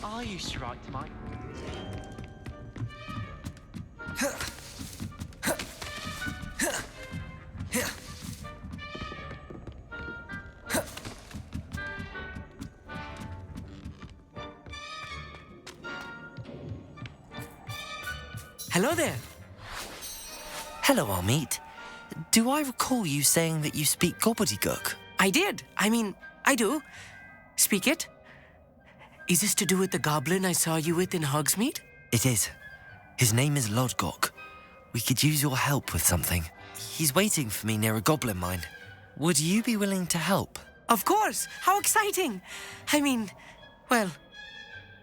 Are you straight, mate? Hello there. Hello, Amit. Do I recall you saying that you speak gobbledygook? I did. I do. Speak it. Is this to do with the goblin I saw you with in Hogsmeade? It is. His name is Lodgok. We could use your help with something. He's waiting for me near a goblin mine. Would you be willing to help? Of course. How exciting. Well,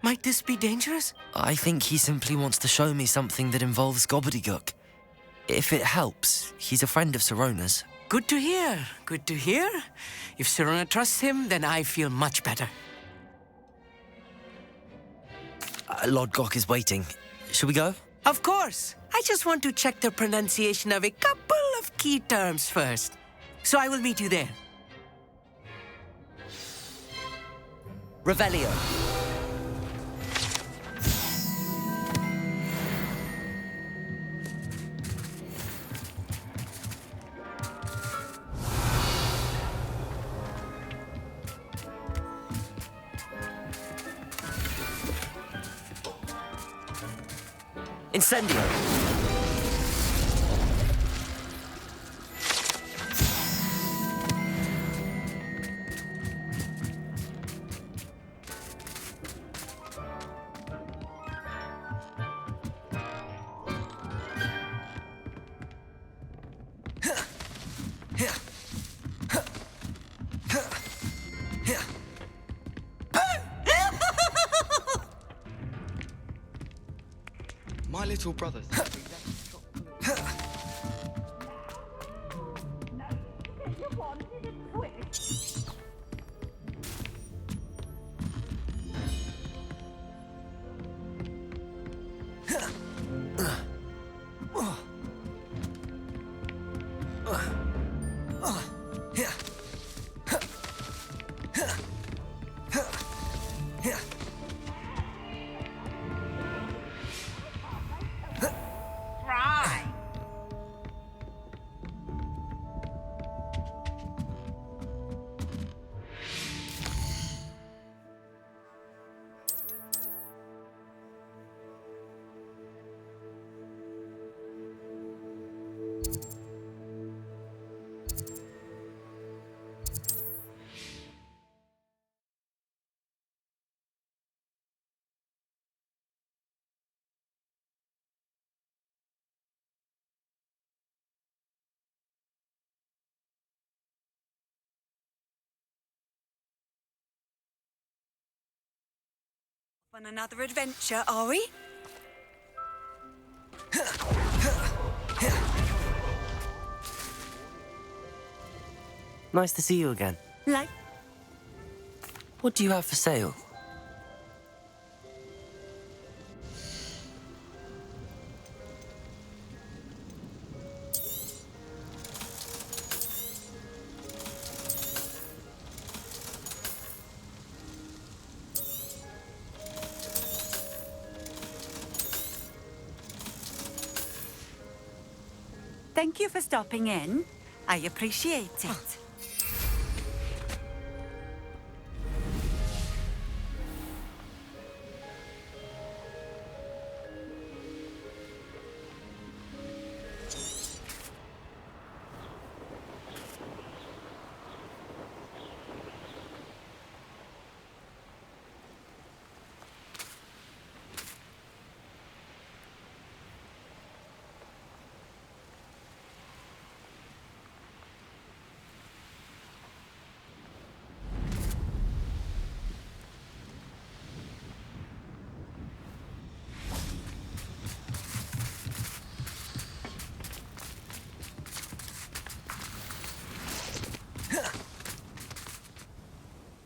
might this be dangerous? I think he simply wants to show me something that involves gobbledygook. If it helps, he's a friend of Sirona's. Good to hear. Good to hear. If Sirona trusts him, then I feel much better. Lodgok is waiting. Shall we go? Of course. I just want to check the pronunciation of a couple of key terms first. So I will meet you there. Revelio. Incendio. My little brother. On another adventure, are we? Nice to see you again. Like, What do you have for sale? thank you for stopping in. I appreciate it.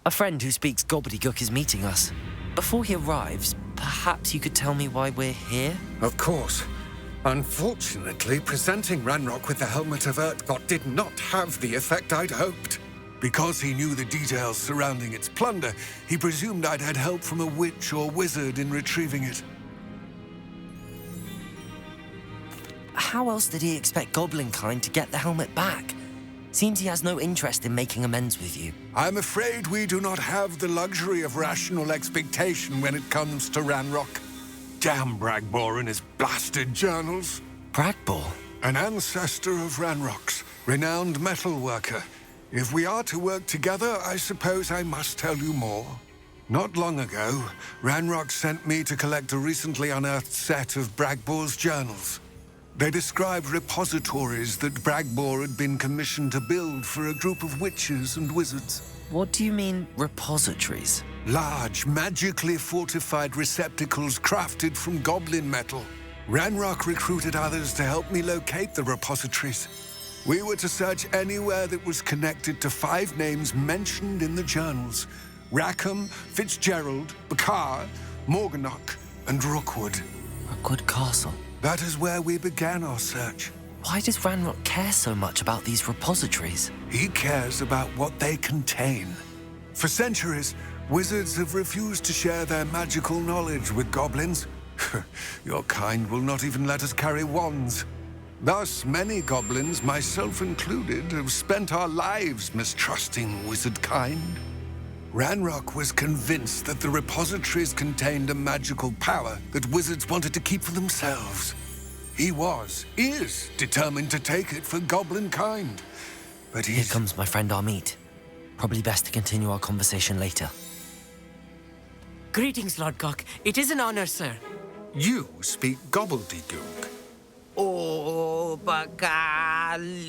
A friend who speaks gobbledygook is meeting us. Before he arrives, perhaps you could tell me why we're here? Of course. Unfortunately, presenting Ranrock with the Helmet of Urtkot did not have the effect I'd hoped. Because he knew the details surrounding its plunder, he presumed I'd had help from a witch or wizard in retrieving it. How else did he expect Goblinkind to get the helmet back? Seems he has no interest in making amends with you. I'm afraid we do not have the luxury of rational expectation when it comes to Ranrock. Damn Bragbor and his blasted journals. Bragbor? An ancestor of Ranrock's, renowned metal worker. If we are to work together, I suppose I must tell you more. Not long ago, Ranrock sent me to collect a recently unearthed set of Bragbor's journals. They described repositories that Bragbor had been commissioned to build for a group of witches and wizards. What do you mean, repositories? Large, magically fortified receptacles crafted from goblin metal. Ranrock recruited others to help me locate the repositories. We were to search anywhere that was connected to 5 names mentioned in the journals: Rackham, Fitzgerald, Bakar, Morganach, and Rookwood. Rookwood Castle. That is where we began our search. Why does Ranrock care so much about these repositories? He cares about what they contain. For centuries, wizards have refused to share their magical knowledge with goblins. Your kind will not even let us carry wands. Thus, many goblins, myself included, have spent our lives mistrusting wizard kind. Ranrock was convinced that the repositories contained a magical power that wizards wanted to keep for themselves. He is determined to take it for goblin kind. But Here comes my friend Amit. Probably best to continue our conversation later. Greetings, Lodgok. It is an honor, sir. You speak gobbledygook. Oh, Bacalio.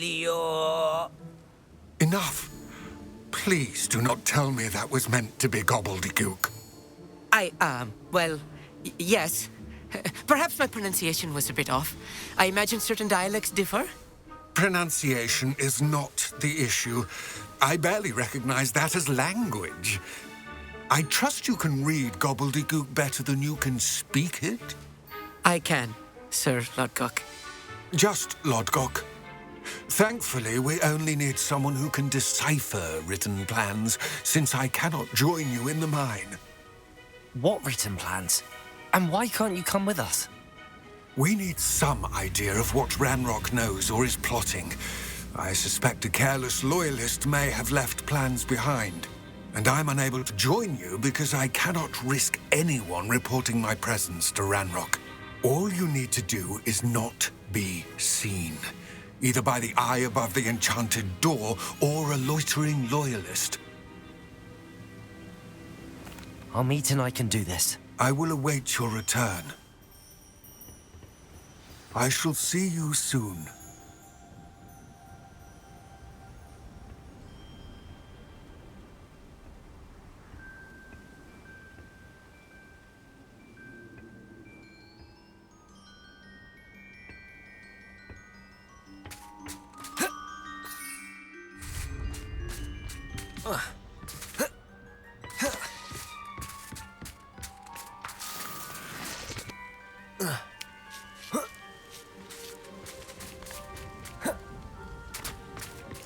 Enough. Please do not tell me that was meant to be gobbledygook. Yes. Perhaps my pronunciation was a bit off. I imagine certain dialects differ. Pronunciation is not the issue. I barely recognize that as language. I trust you can read gobbledygook better than you can speak it? I can, Sir Lodgok. Just Lodgok. Thankfully, we only need someone who can decipher written plans, since I cannot join you in the mine. What written plans? And why can't you come with us? We need some idea of what Ranrock knows or is plotting. I suspect a careless loyalist may have left plans behind. And I'm unable to join you because I cannot risk anyone reporting my presence to Ranrock. All you need to do is not be seen, either by the eye above the enchanted door or a loitering loyalist. Amit and I can do this. I will await your return. I shall see you soon.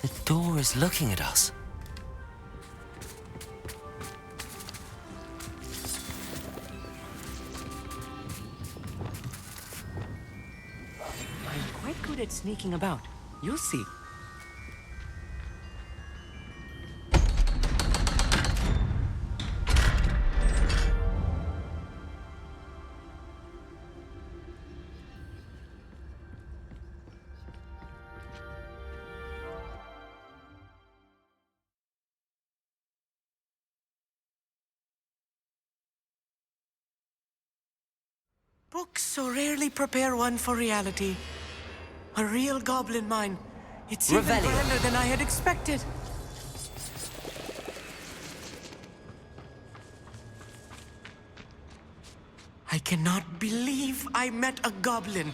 The door is looking at us. I'm quite good at sneaking about. You'll see. Books so rarely prepare one for reality. A real goblin mine. It's even Revelio. grander than I had expected. I cannot believe I met a goblin.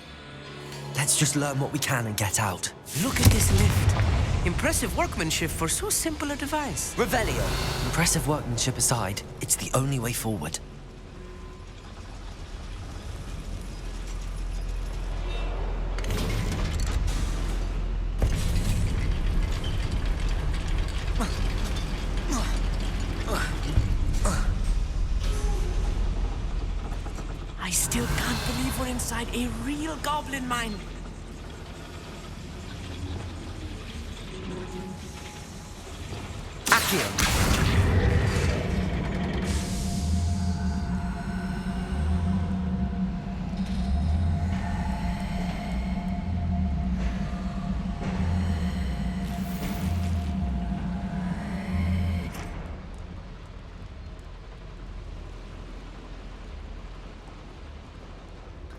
Let's just learn what we can and get out. Look at this lift. Impressive workmanship for so simple a device. Revelio. Impressive workmanship aside, it's the only way forward. believe we're inside a real goblin mine. Accio!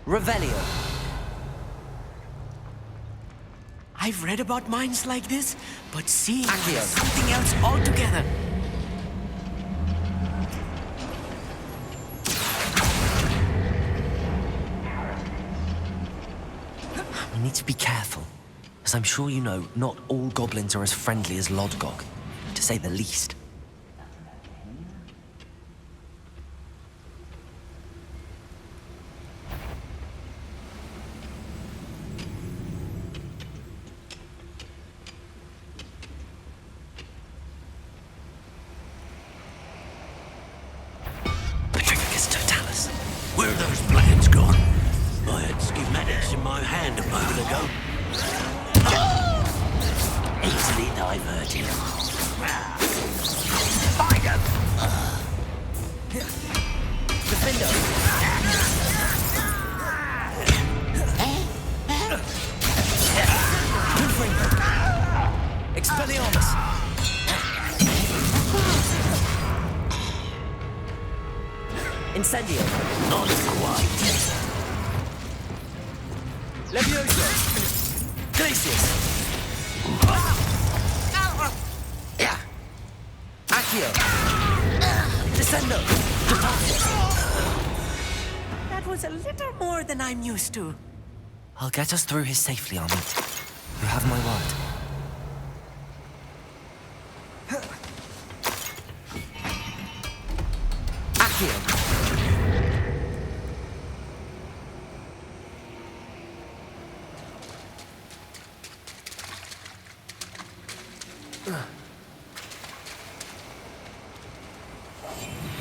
Revelio. I've read about mines like this, but seeing one Accio. is something else altogether. We need to be careful. As I'm sure you know, not all goblins are as friendly as Lodgok, to say the least. Where are those plans gone? I had schematics in my hand a moment ago. Easily diverted. Find him! Defender! Expelliarmus! Incendio! Not quite. Levioso! Glacius! Yeah! Accio! Descendo! That was a little more than I'm used to. I'll get us through here safely, Amit. You have my word. Accio!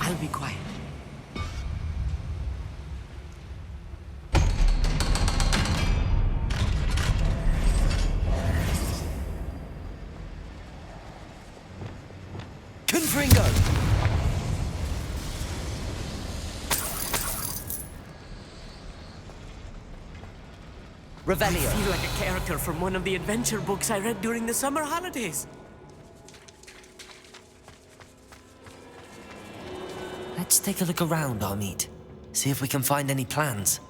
I'll be quiet. Confringo! Revelio! I feel like a character from one of the adventure books I read during the summer holidays. Let's take a look around, Amit. See if we can find any plans.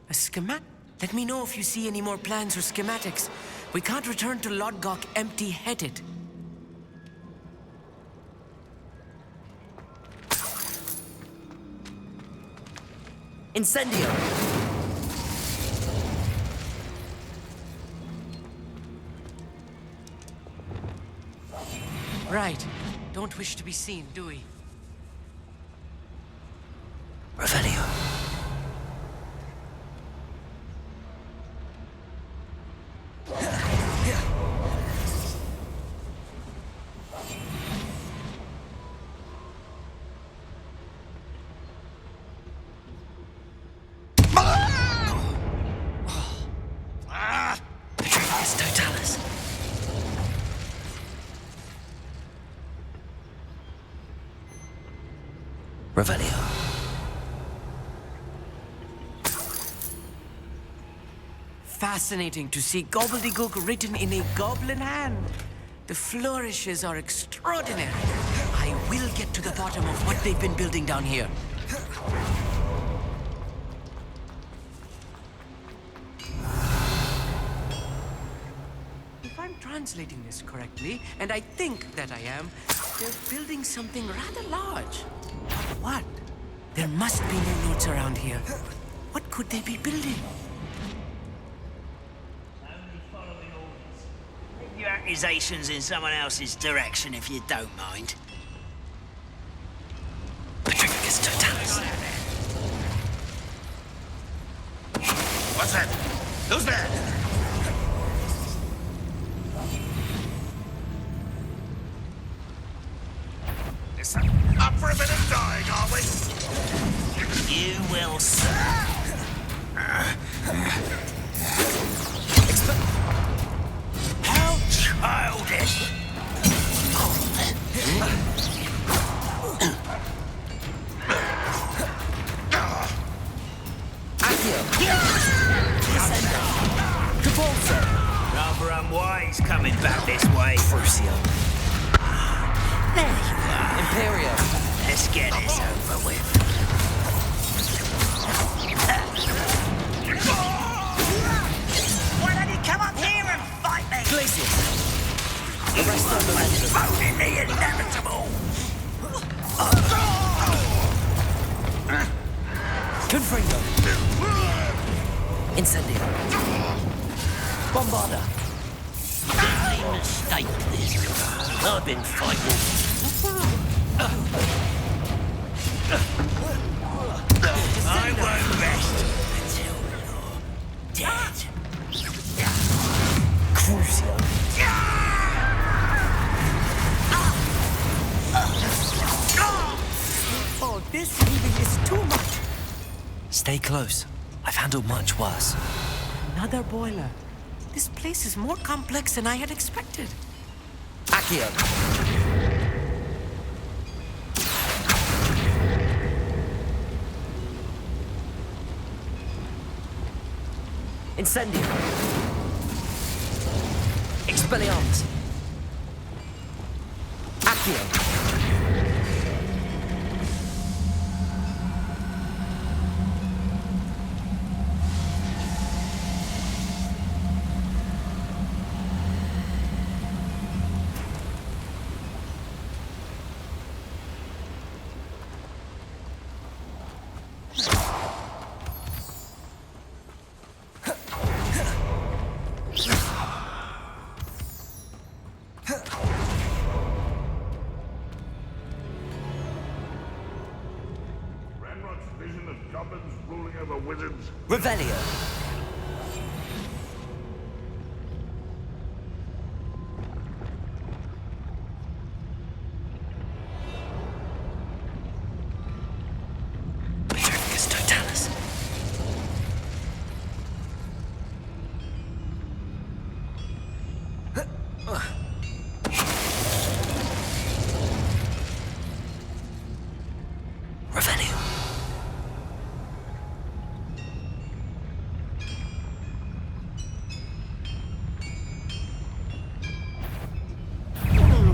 A schemat? Let me know if you see any more plans or schematics. We can't return to Lodgok empty-headed. Incendio! Right. Don't wish to be seen, do we? Revelio. Petrificus totalis. Revelio. Fascinating to see gobbledygook written in a goblin hand. The flourishes are extraordinary. I will get to the bottom of what they've been building down here. If I'm translating this correctly, and I think that I am, they're building something rather large. But what? There must be no notes around here. What could they be building? Your accusations in someone else's direction, if you don't mind. Petrificus totalis. What's that? Who's there? Listen, up for a bit of dying, are we? You will, sir. How childish! Rather unwise coming back this way. Crucio. There you are. Imperio. Let's get this over with. Why don't you come up here and fight me? Glacius. Arrest the momentum. Voting the inevitable. Confringo. Incendio. Bombarda. Big mistake, this. I've been fighting. I won't rest until you're dead. Crucio. Oh, this really is too much. Stay close. I've handled much worse. Another boiler. This place is more complex than I had expected. Accio. Incendio. Expelliarmus. Accio. Vision of goblins ruling over wizards. Revelio. Petrificus Totalis. Revelio.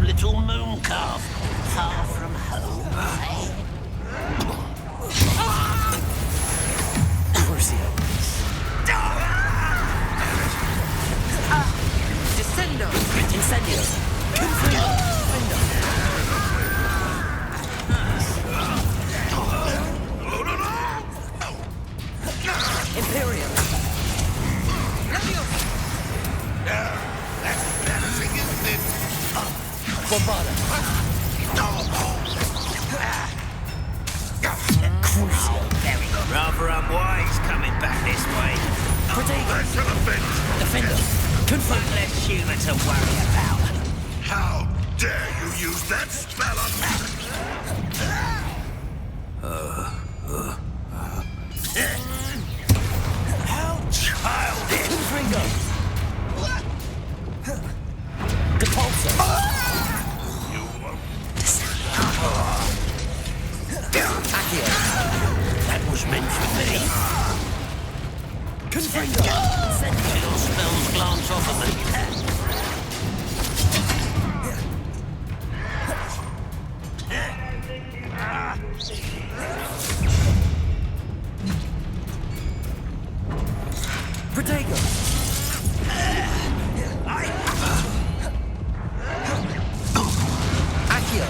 Little moon calf, far from home, eh? Crucio. Descendo. Incendio. Confringo. Imperium. Bombarda. Crucio. Rather unwise coming back this way. Protego. That should have been. Defender. Confirm. One less human to worry about. How dare you use that spell on me? How childish! Confringo. Depulso. You won't. Accio. That was meant for me. Confringo. Incendio. Your spells glance off of me. Protego. Accio.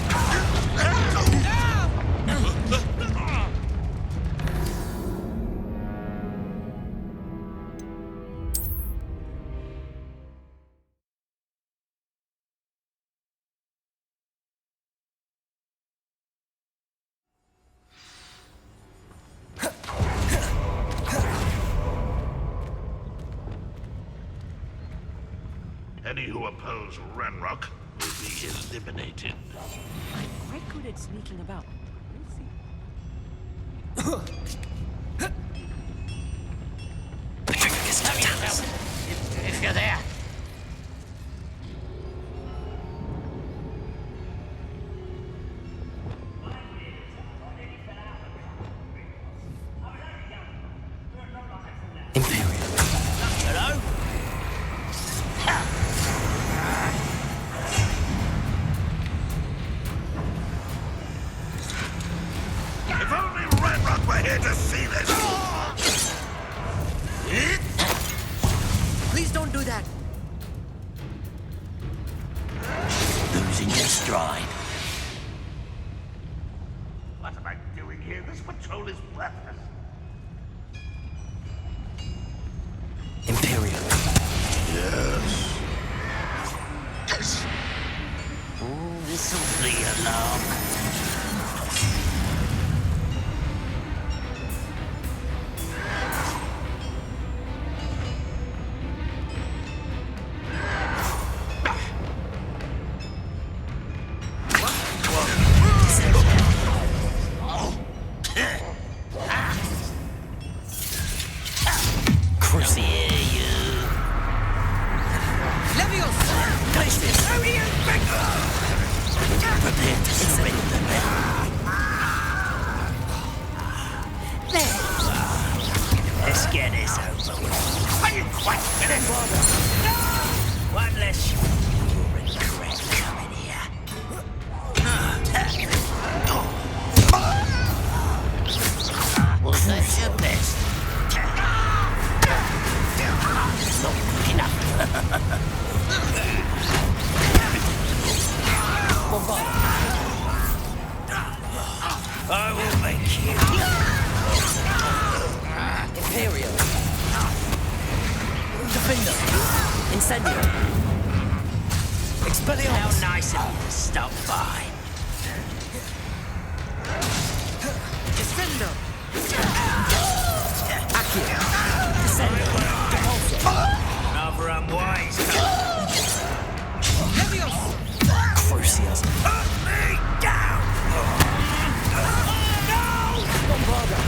Any who oppose Renrock will be eliminated. I'm quite good at sneaking about. We'll see. here to see this! Please don't do that. Losing your stride. What am I doing here? This patrol is worthless. Imperial. Yes. Oh, this'll be a long. Let's get this over with. Are you quite finished? One less you'll regret coming here. Well, that's your best. It's not good enough. I will make you. Imperial. Defender. Incendio. How Expelliarmus. nice of you to stop by. Descendo. Accio. Descendo. Depulso. Rather unwise. Leviosa. Crucius. Put me down! Bombarda.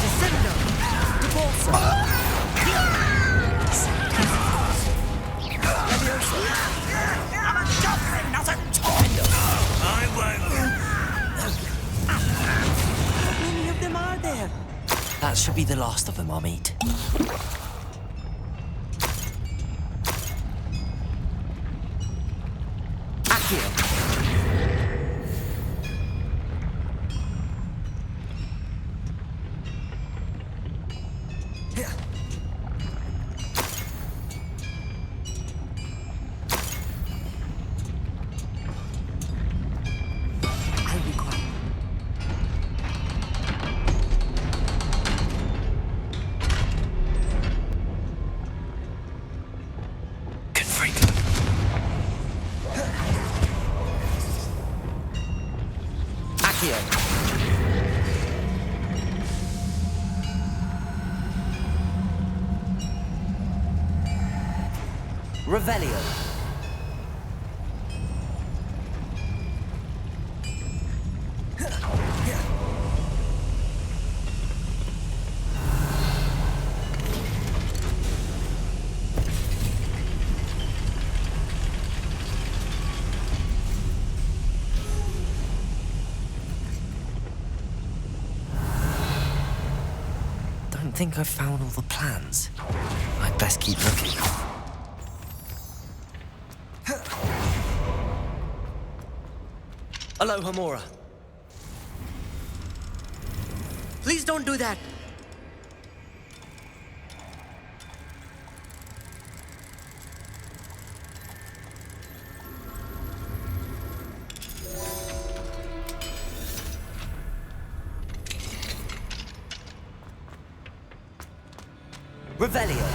Descendo. Depulso. Leviosa. I'm a goblin, not a toy! I won't. How many of them are there? That should be the last of them I'll meet. Accio. I require. Confringo. Accio. Revelio. Don't think I've found all the plans. I'd best keep looking. Aloha Mora. Please don't do that. Revelio.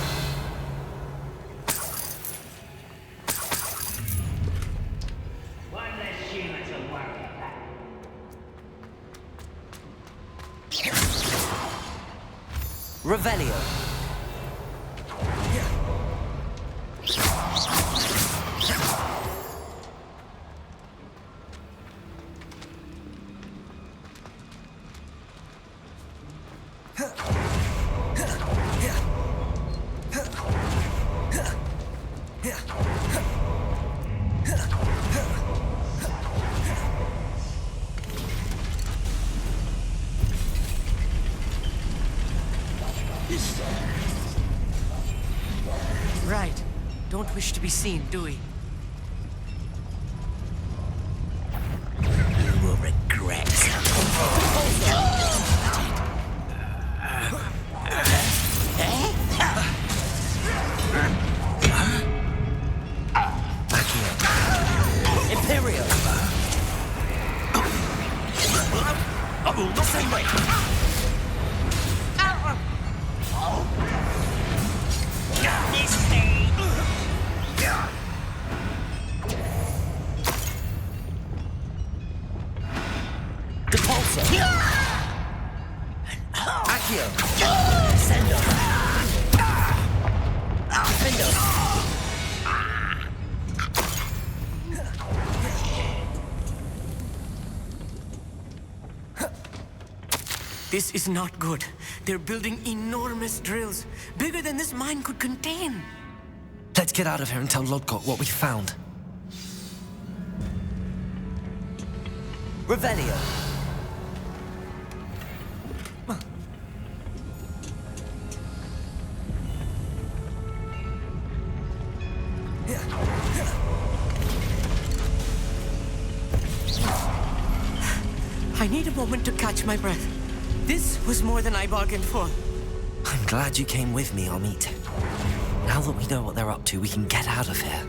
One less human to worry about. Revelio. Right. Don't wish to be seen, do we? You will regret something. This is not good. They're building enormous drills, bigger than this mine could contain. Let's get out of here and tell Lodgok what we found. Revelio. I need a moment to catch my breath. This was more than I bargained for. I'm glad you came with me, Amit. Now that we know what they're up to, we can get out of here.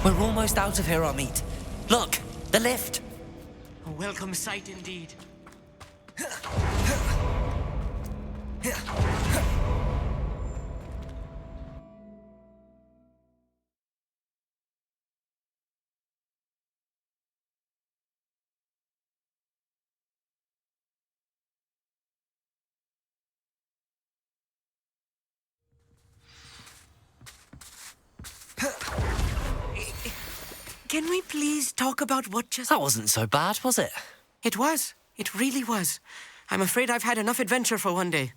We're almost out of here, Amit. Look, the lift. A welcome sight indeed. Can we please talk about what just... That wasn't so bad, was it? It was. It really was. I'm afraid I've had enough adventure for one day.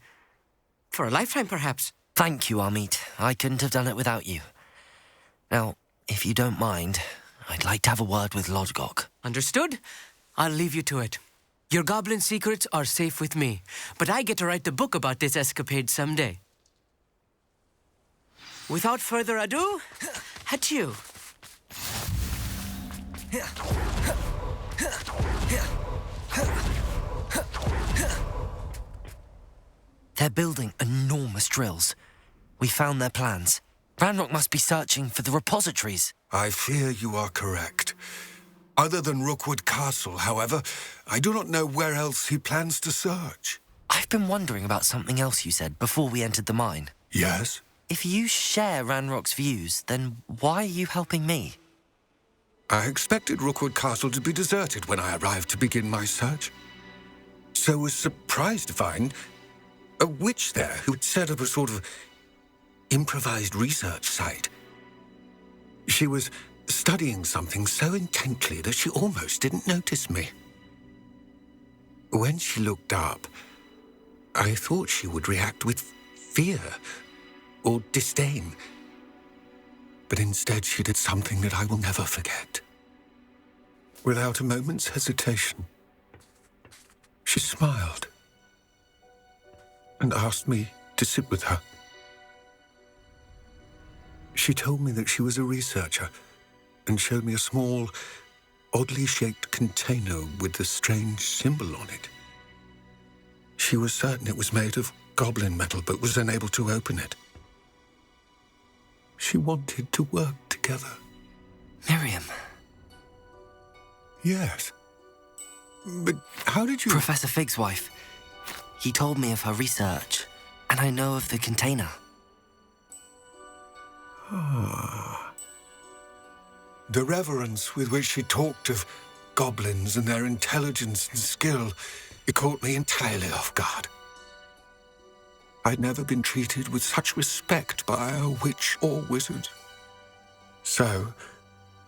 For a lifetime, perhaps. Thank you, Amit. I couldn't have done it without you. Now, if you don't mind, I'd like to have a word with Lodgok. Understood? I'll leave you to it. Your goblin secrets are safe with me, but I get to write the book about this escapade someday. Without further ado, adieu. They're building enormous drills. We found their plans. Ranrock must be searching for the repositories. I fear you are correct. Other than Rookwood Castle, however, I do not know where else he plans to search. I've been wondering about something else you said before we entered the mine. Yes? If you share Ranrock's views, then why are you helping me? I expected Rookwood Castle to be deserted when I arrived to begin my search. So was surprised to find a witch there who had set up a sort of improvised research site. She was studying something so intently that she almost didn't notice me. When she looked up, I thought she would react with fear or disdain. But instead she did something that I will never forget. Without a moment's hesitation, she smiled and asked me to sit with her. She told me that she was a researcher and showed me a small, oddly shaped container with a strange symbol on it. She was certain it was made of goblin metal, but was unable to open it. She wanted to work together. Miriam. Yes. But how did you... Professor Fig's wife. He told me of her research, and I know of the container. Ah. The reverence with which she talked of goblins and their intelligence and skill, it caught me entirely off guard. I'd never been treated with such respect by a witch or wizard. So,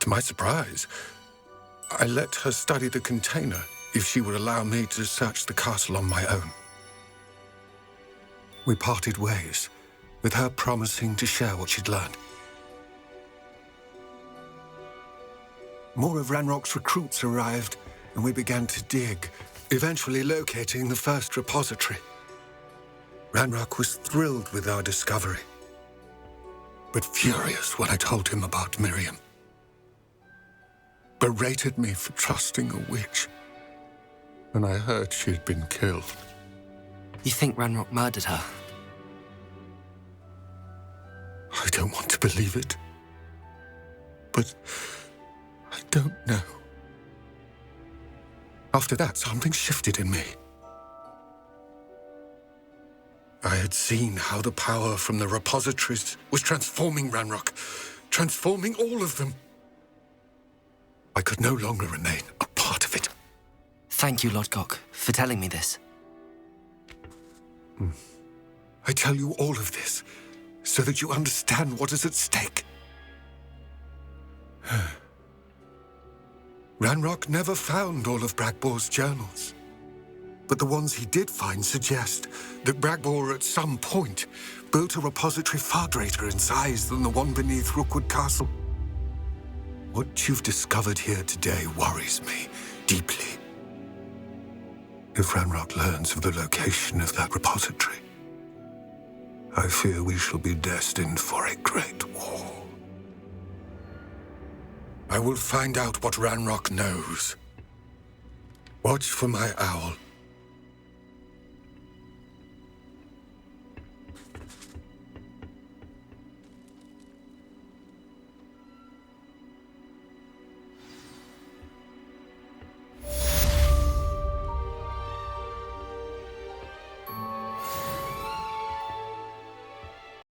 to my surprise, I let her study the container if she would allow me to search the castle on my own. We parted ways, with her promising to share what she'd learned. More of Ranrock's recruits arrived, and we began to dig, eventually locating the first repository. Ranrock was thrilled with our discovery, but furious when I told him about Miriam. Berated me for trusting a witch when I heard she had been killed. You think Ranrock murdered her? I don't want to believe it. But I don't know. After that, something shifted in me. I had seen how the power from the repositories was transforming Ranrock, transforming all of them. I could no longer remain a part of it. Thank you, Lodgok, for telling me this. I tell you all of this so that you understand what is at stake. Ranrock never found all of Bragbor's journals. But the ones he did find suggest that Bragbor at some point built a repository far greater in size than the one beneath Rookwood Castle. What you've discovered here today worries me deeply. If Ranrock learns of the location of that repository, I fear we shall be destined for a great war. I will find out what Ranrock knows. Watch for my owl.